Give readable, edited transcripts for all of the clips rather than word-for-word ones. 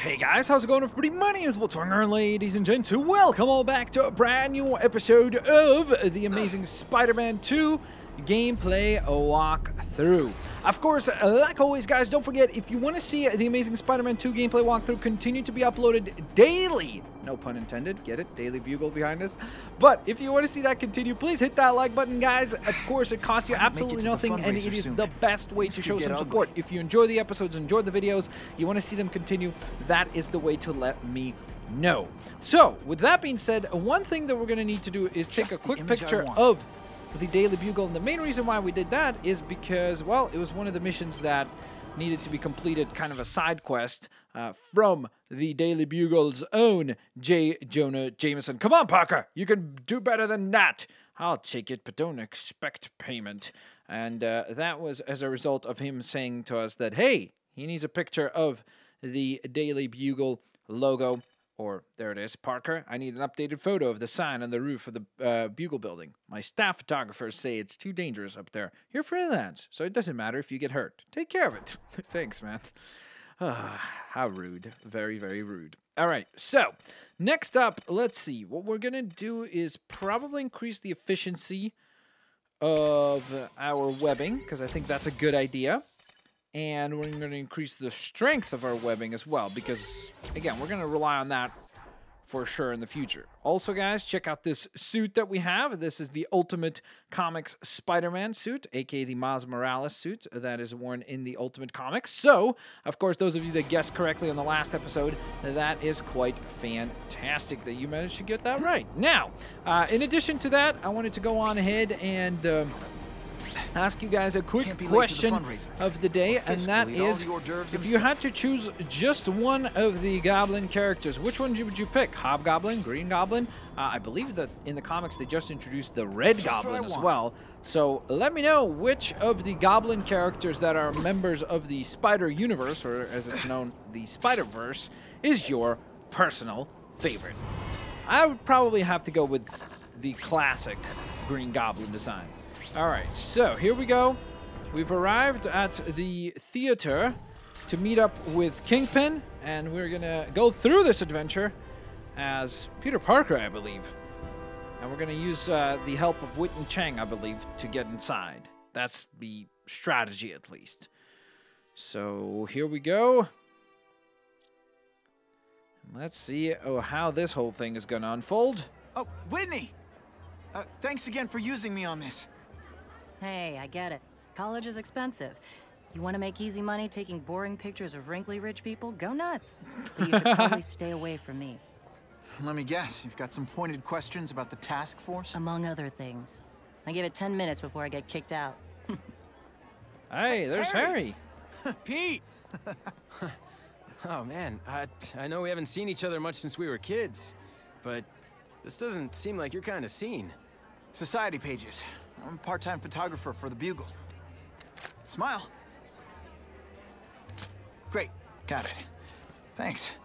Hey guys, how's it going everybody? My name is Blitzwinger, ladies and gents. Welcome all back to a brand new episode of the Amazing Spider-Man 2 gameplay walkthrough. Of course, like always guys, don't forget, if you want to see the Amazing Spider-Man 2 gameplay walkthrough continue to be uploaded daily, no pun intended, get it? Daily Bugle behind us. But if you want to see that continue, please hit that like button, guys. Of course, it costs you absolutely nothing, and it is the best way to show some support. If you enjoy the episodes, enjoy the videos, you want to see them continue, that is the way to let me know. So, with that being said, one thing that we're going to need to do is take a quick picture of the Daily Bugle, and the main reason why we did that is because, well, it was one of the missions that needed to be completed, kind of a side quest from the Daily Bugle's own J. Jonah Jameson. Come on, Parker, you can do better than that. I'll take it, but don't expect payment. And that was as a result of him saying to us that, hey, he needs a picture of the Daily Bugle logo. Or, there it is, Parker, I need an updated photo of the sign on the roof of the Bugle building. My staff photographers say it's too dangerous up there. You're freelance, so it doesn't matter if you get hurt. Take care of it. Thanks, man. How rude. Very, very rude. All right, so, next up, let's see. What we're going to do is probably increase the efficiency of our webbing, because I think that's a good idea. And we're going to increase the strength of our webbing as well, because, again, we're going to rely on that for sure in the future. Also, guys, check out this suit that we have. This is the Ultimate Comics Spider-Man suit, aka the Miles Morales suit that is worn in the Ultimate Comics. So, of course, those of you that guessed correctly on the last episode, that is quite fantastic that you managed to get that right. Now, in addition to that, I wanted to go on ahead and ask you guys a quick question of the day, and that is, if you had to choose just one of the Goblin characters, which one would you pick? Hobgoblin, Green Goblin? I believe that in the comics they just introduced the Red Goblin as well. So let me know which of the Goblin characters that are members of the Spider Universe, or as it's known, the Spider-Verse, is your personal favorite. I would probably have to go with the classic Green Goblin design. Alright, so here we go. We've arrived at the theater to meet up with Kingpin, and we're gonna go through this adventure as Peter Parker, I believe. And we're gonna use the help of Wit and Chang, I believe, to get inside. That's the strategy, at least. So here we go. Let's see how this whole thing is gonna unfold. Oh, Whitney! Thanks again for using me on this. Hey, I get it. College is expensive. You want to make easy money taking boring pictures of wrinkly rich people? Go nuts. But you should probably stay away from me. Let me guess, you've got some pointed questions about the task force? Among other things. I give it 10 minutes before I get kicked out. Hey, there's Harry. Pete! Oh man, I know we haven't seen each other much since we were kids, but this doesn't seem like your kind of scene. Society pages. I'm a part-time photographer for the Bugle. Smile. Great, got it. Thanks.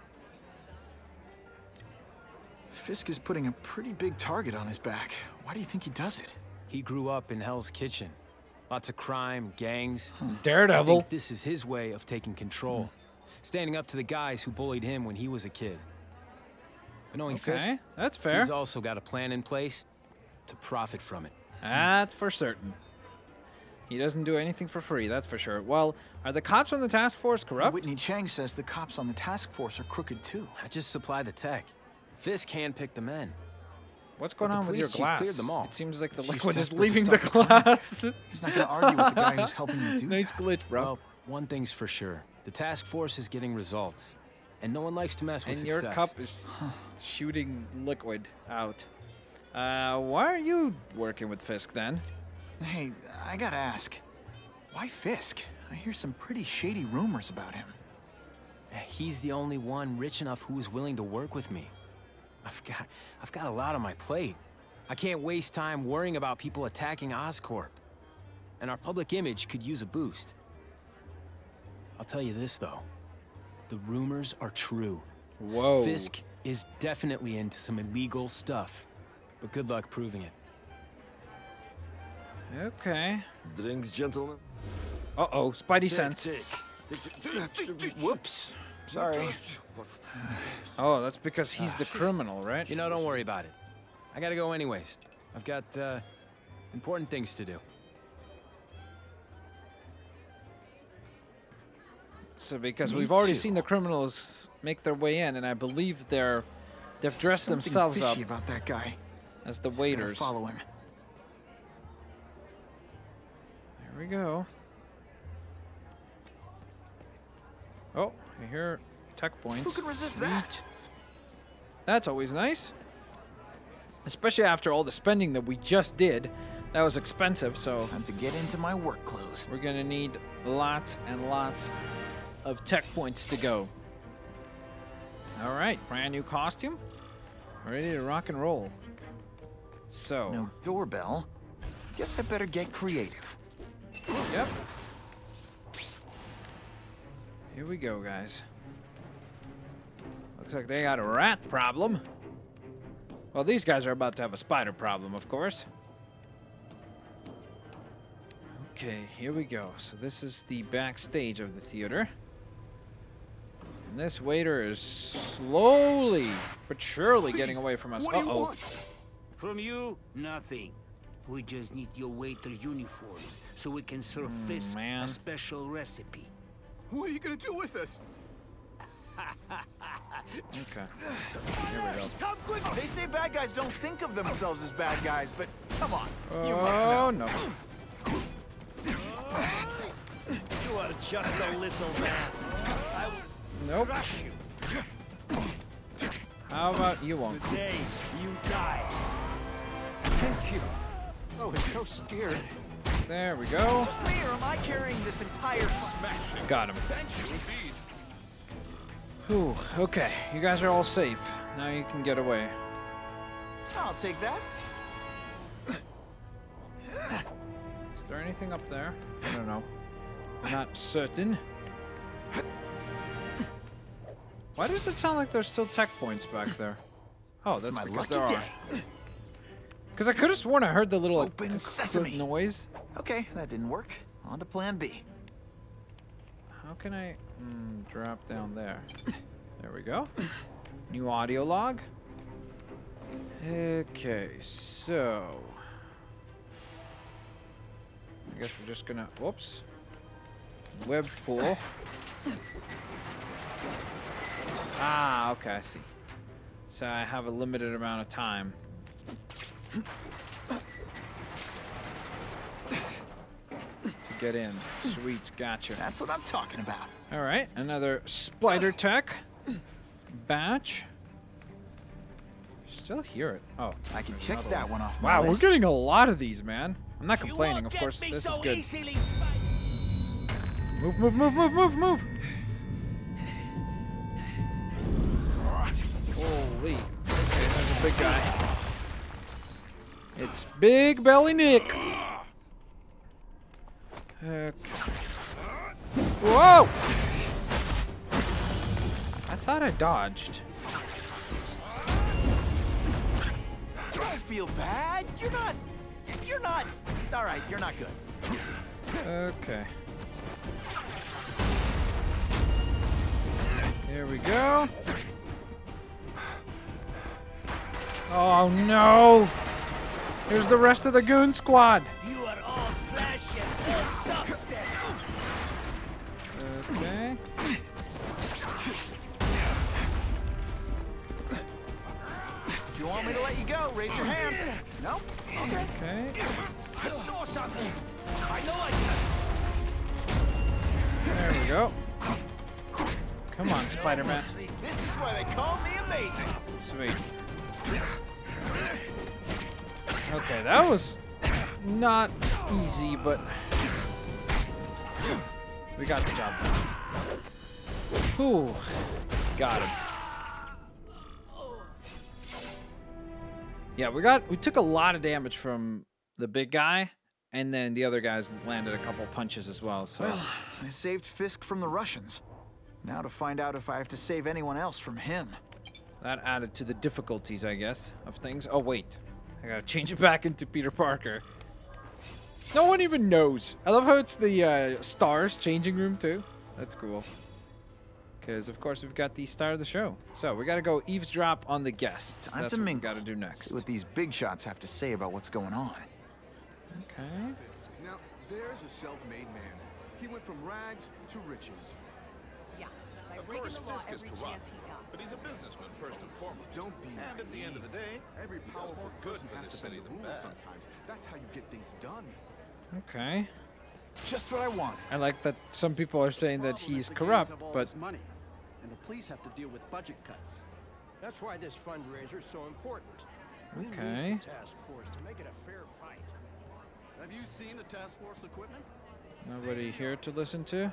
Fisk is putting a pretty big target on his back. Why do you think he does it? He grew up in Hell's Kitchen. Lots of crime, gangs. Daredevil. I think this is his way of taking control. Standing up to the guys who bullied him when he was a kid. But knowing Fisk, that's fair. He's also got a plan in place to profit from it. That's for certain. He doesn't do anything for free, that's for sure. Well, are the cops on the task force corrupt? Whitney Chang says the cops on the task force are crooked too. I just supply the tech. Fisk handpicked the men. What's going on with your glass? Cleared them all. It seems like the Chief's liquid is desperate to leaving the stop glass. He's not gonna argue with the guy who's helping you do Nice that. glitch, bro. Well, one thing's for sure. The task force is getting results. And no one likes to mess with success. And your cup is shooting liquid out. Why are you working with Fisk then? Hey, I gotta ask. Why Fisk? I hear some pretty shady rumors about him. He's the only one rich enough who is willing to work with me. I've got a lot on my plate. I can't waste time worrying about people attacking Oscorp. And our public image could use a boost. I'll tell you this, though. The rumors are true. Whoa. Fisk is definitely into some illegal stuff. But good luck proving it. Okay. Drinks, gentlemen. Uh-oh, Spidey sense. Whoops. Sorry. Oh, that's because he's the criminal, right? You know, don't worry about it. I gotta go anyways. I've got, important things to do. So because Me we've already too. seen the criminals make their way in, and I believe they've dressed Something themselves up fishy about that guy. as the Better waiters. follow him. There we go. Oh, I hear tech points. Who can resist that? That's always nice. Especially after all the spending that we just did. That was expensive, so Time to get into my work clothes. we're gonna need lots and lots of tech points to go. All right, brand new costume. Ready to rock and roll. So, No doorbell. Guess I better get creative. yep. Here we go, guys. Looks like they got a rat problem. Well, these guys are about to have a spider problem, of course. Okay, here we go. So this is the backstage of the theater. And this waiter is slowly but surely getting away from us. What do you Uh-oh. want? From you, nothing. We just need your waiter uniforms so we can serve Fisk man. a special recipe. What are you gonna do with us? Okay. Here we go. Come quick! They say bad guys don't think of themselves as bad guys, but come on, you must Oh, know. no. You are just a little man. I will Nope. crush you. How about you won't? Today, you die. Thank you. I was so scared. There we go. Just me, or am I carrying this entire smashing? Got him. Thank you, indeed. Whew. Okay, you guys are all safe. Now you can get away. I'll take that. Is there anything up there? I don't know. Not certain. Why does it sound like there's still tech points back there? Oh, It's that's my because lucky there are. day. Because I could have sworn I heard the little Open like, sesame. noise. Okay, that didn't work. On to plan B. How can I drop down there? There we go. New audio log. Okay, so I guess we're just gonna whoops. Web pool. Ah, okay, I see. So I have a limited amount of time. To get in. Sweet, gotcha. That's what I'm talking about. All right, another spider tech batch. Still hear it. Oh, I can there's check another that one off my Wow, we're list. getting a lot of these, man. I'm not You complaining. won't Of course, get me this so is good. easily, Spidey. Move, move, move, move, move, move. Holy. Okay, there's a big guy. It's Big Belly Nick. Okay. Whoa! I thought I dodged. Don't feel bad. You're not. All right, you're not good. Okay. Here we go. Oh no! Here's the rest of the goon squad. You are all flesh and all substance. Okay. If you want me to let you go, raise your hand. No? Okay. Okay. I saw something. I know I There we go. Come on, Spider-Man. This is why they call me amazing. Sweet. Okay, that was not easy, but we got the job done. Whew. Got him. Yeah, we took a lot of damage from the big guy, and then the other guys landed a couple punches as well. So Well, I saved Fisk from the Russians. Now to find out if I have to save anyone else from him. that added to the difficulties, I guess, of things. Oh wait, I gotta change it back into Peter Parker. No one even knows. I love how it's the stars changing room too. That's cool. Because, of course, we've got the star of the show. So we got to go eavesdrop on the guests. Time That's to what we mingle. got to do next. See what these big shots have to say about what's going on. Okay. Now, there's a self-made man. He went from rags to riches. Yeah. By Of breaking course, the law Fisk is every corrupt, chance he got. but he's a businessman first and foremost. Don't be And at the end of the day, every he does powerful more good person for has the to bend city the than rules bad. sometimes. That's how you get things done. Okay. Just what I wanted. I like that some people are saying that Problem is he's the corrupt, gangs have all but this money, and the police have to deal with budget cuts. That's why this fundraiser is so important. We Okay. need the task force to make it a fair fight. Have you seen the task force equipment? nobody here to listen to.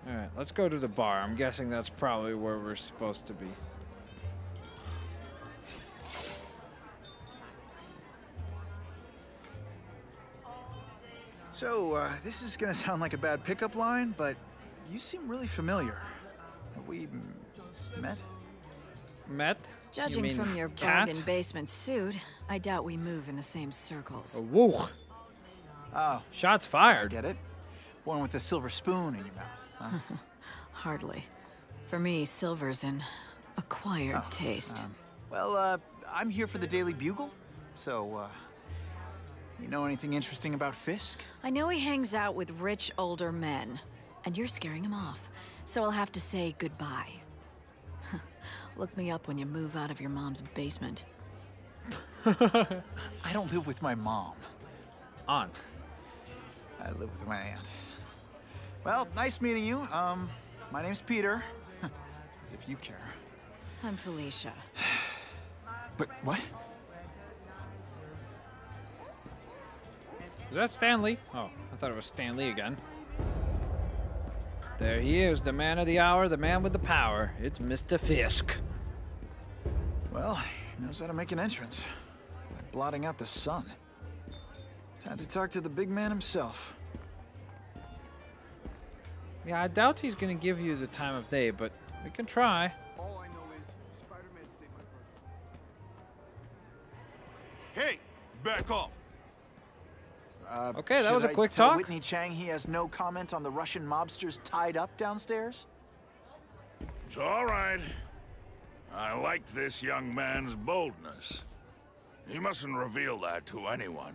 All right, let's go to the bar. I'm guessing that's probably where we're supposed to be. So, this is gonna sound like a bad pickup line, but you seem really familiar. Have we met? Met? You Judging mean from your cat? bargain basement suit, I doubt we move in the same circles. Oh, whoa. Oh, Shots I fired. get it. One with a silver spoon in your mouth. Huh? Hardly. For me, silver's an acquired taste. Well, I'm here for the Daily Bugle. So, you know anything interesting about Fisk? I know he hangs out with rich older men, and you're scaring him off. So I'll have to say goodbye. Look me up when you move out of your mom's basement. I don't live with my mom. Aunt. I live with my aunt. Well, nice meeting you. My name's Peter. As if you care. I'm Felicia. But what? Is that Stanley? Oh, I thought it was Stanley again. There he is, the man of the hour, the man with the power. It's Mr. Fisk. Well, he knows how to make an entrance. By blotting out the sun. Time to talk to the big man himself. Yeah, I doubt he's gonna give you the time of day, but we can try. All I know is Spider-Man saved my brother. Hey, back off. Okay, that was a Should I quick tell talk. Whitney Chang he has no comment on the Russian mobsters tied up downstairs? It's all right. I like this young man's boldness. He mustn't reveal that to anyone.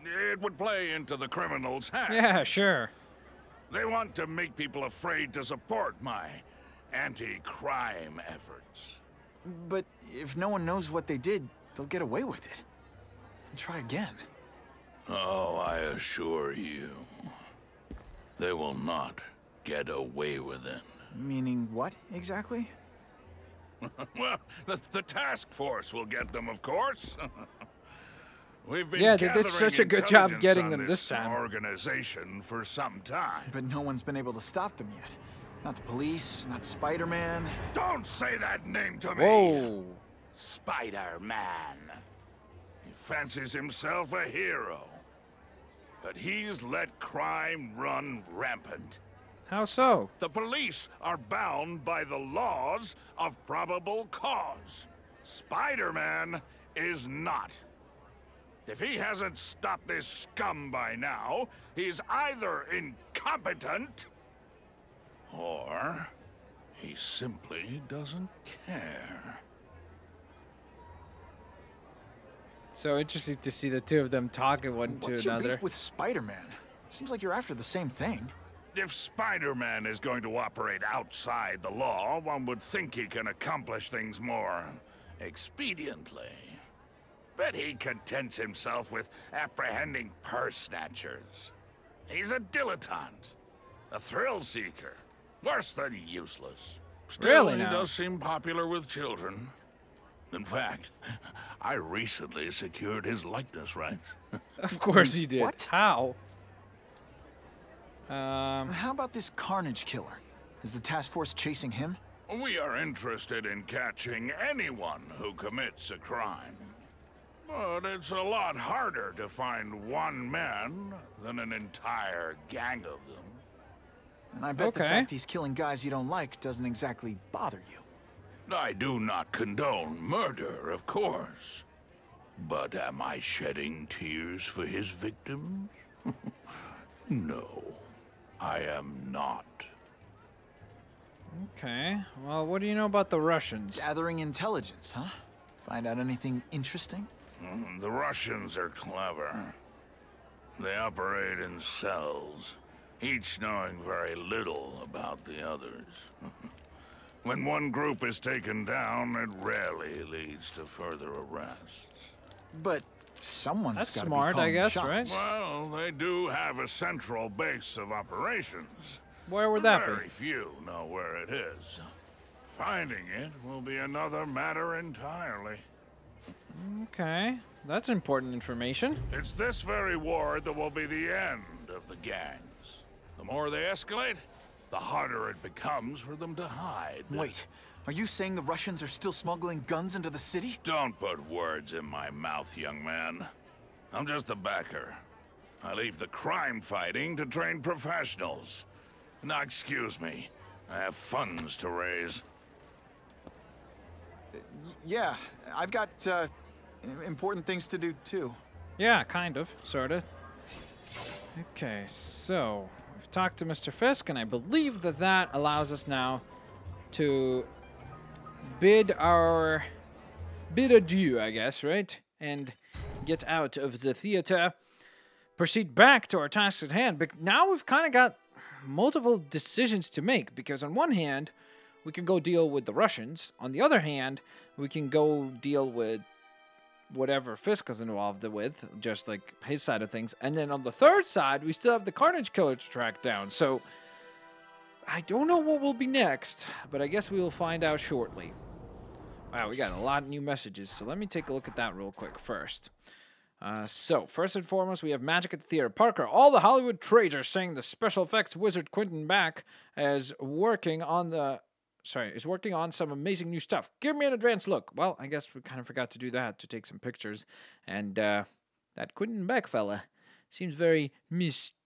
It would play into the criminals' hands. Yeah, sure. They want to make people afraid to support my anti-crime efforts. But if no one knows what they did, they'll get away with it. And try again. Oh, I assure you, they will not get away with it. Meaning what, exactly? Well, the task force will get them, of course. We've been Yeah, they did gathering such a good job intelligence getting on them this time. Organization for some time. But no one's been able to stop them yet. Not the police, not Spider-Man. Don't say that name to me. Whoa. Spider-Man. He fancies himself a hero. But he's let crime run rampant. How so? The police are bound by the laws of probable cause. Spider-Man is not. If he hasn't stopped this scum by now, he's either incompetent or he simply doesn't care. So interesting to see the two of them talking one What's to your another. beef with Spider-Man? Seems like you're after the same thing. If Spider-Man is going to operate outside the law, one would think he can accomplish things more expediently. But he contents himself with apprehending purse snatchers. He's a dilettante, a thrill seeker, worse than useless. Still, Really he now? does seem popular with children. In fact, I recently secured his likeness rights. Of course he did. What? How? How about this Carnage killer? Is the task force chasing him? We are interested in catching anyone who commits a crime. But it's a lot harder to find one man than an entire gang of them. And I bet the Okay. fact he's killing guys you don't like doesn't exactly bother you. I do not condone murder, of course. But am I shedding tears for his victims? No, I am not. Okay. Well, what do you know about the Russians? Gathering intelligence, huh? Find out anything interesting? The Russians are clever. They operate in cells, each knowing very little about the others. When one group is taken down, it rarely leads to further arrests. But someone's That's gotta smart, be I calling guess, shots. right? Well, they do have a central base of operations. Where would that Very be? few know where it is. Finding it will be another matter entirely. Okay. That's important information. It's this very war that will be the end of the gangs. The more they escalate, the harder it becomes for them to hide. Wait, are you saying the Russians are still smuggling guns into the city? Don't put words in my mouth, young man. I'm just a backer. I leave the crime fighting to trained professionals. Now, excuse me. I have funds to raise. Yeah, I've got, important things to do, too. Yeah, kind of. Sort of. Okay, so we've talked to Mr. Fisk, and I believe that that allows us now to bid adieu, I guess, right? And get out of the theater. Proceed back to our task at hand. But now we've kind of got multiple decisions to make, because on one hand, we can go deal with the Russians. On the other hand, we can go deal with whatever Fisk is involved with, just like his side of things. And then on the third side, we still have the Carnage Killer to track down. So I don't know what will be next, but I guess we will find out shortly. Wow, we got a lot of new messages, so let me take a look at that real quick first. So, first and foremost, we have Magic at the Theater. Parker, all the Hollywood trades are saying the special effects wizard Quentin Beck is working on some amazing new stuff. Give me an advanced look. Well, I guess we kind of forgot to do that, to take some pictures. And that Quentin Beck fella seems very mysterious.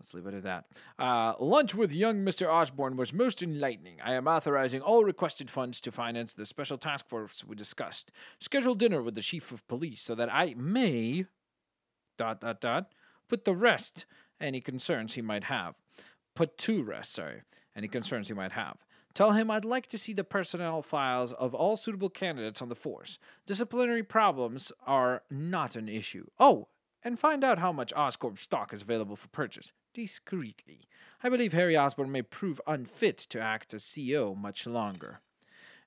Let's leave it at that. Lunch with young Mr. Osborne was most enlightening. I am authorizing all requested funds to finance the special task force we discussed. Schedule dinner with the chief of police so that I may... ... put to rest any concerns he might have. Any concerns he might have. Tell him I'd like to see the personnel files of all suitable candidates on the force. Disciplinary problems are not an issue. Oh, and find out how much Oscorp stock is available for purchase, discreetly. I believe Harry Osborn may prove unfit to act as CEO much longer.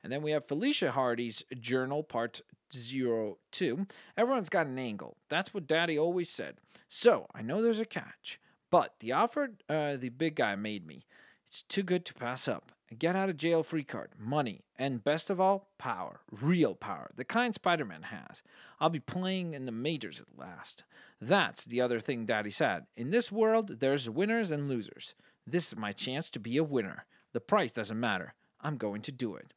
And then we have Felicia Hardy's Journal, Part 02. Everyone's got an angle. That's what Daddy always said. So, I know there's a catch. But the offer the big guy made me, it's too good to pass up. A get-out-of-jail-free card, money, and best of all, power. Real power. The kind Spider-Man has. I'll be playing in the majors at last. That's the other thing Daddy said. In this world, there's winners and losers. This is my chance to be a winner. The price doesn't matter. I'm going to do it.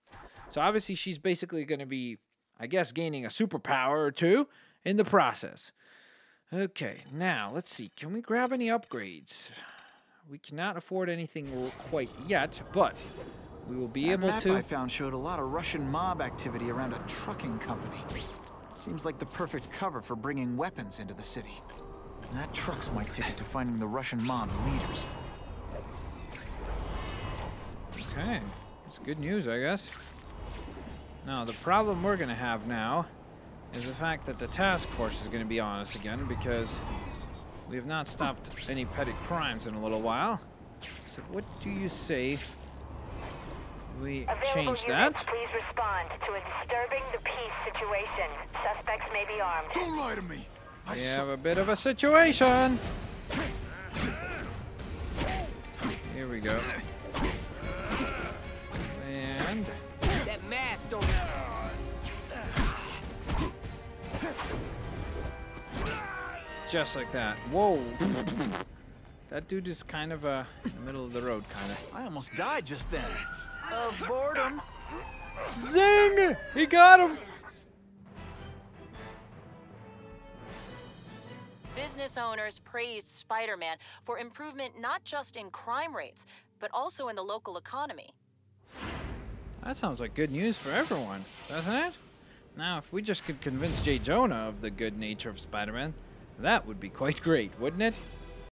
So obviously she's basically going to be, I guess, gaining a superpower or two in the process. Okay, now, let's see. Can we grab any upgrades? We cannot afford anything quite yet, but we will be able to... The map I found showed a lot of Russian mob activity around a trucking company. Seems like the perfect cover for bringing weapons into the city. And that truck's my ticket to finding the Russian mob's leaders. Okay, that's good news, I guess. Now, the problem we're going to have now is the fact that the task force is going to be on us again, because we have not stopped any petty crimes in a little while. So what do you say we change that? Please respond to a disturbing the peace situation. Suspects may be armed. Don't lie to me! We have a bit of a situation. Here we go. And... That mask don't... Just like that. Whoa. That dude is kind of in the middle of the road, kind of. I almost died just then. Of boredom. Zing! He got him! Business owners praised Spider-Man for improvement not just in crime rates, but also in the local economy. That sounds like good news for everyone, doesn't it? Now, if we just could convince J. Jonah of the good nature of Spider-Man, that would be quite great, wouldn't it?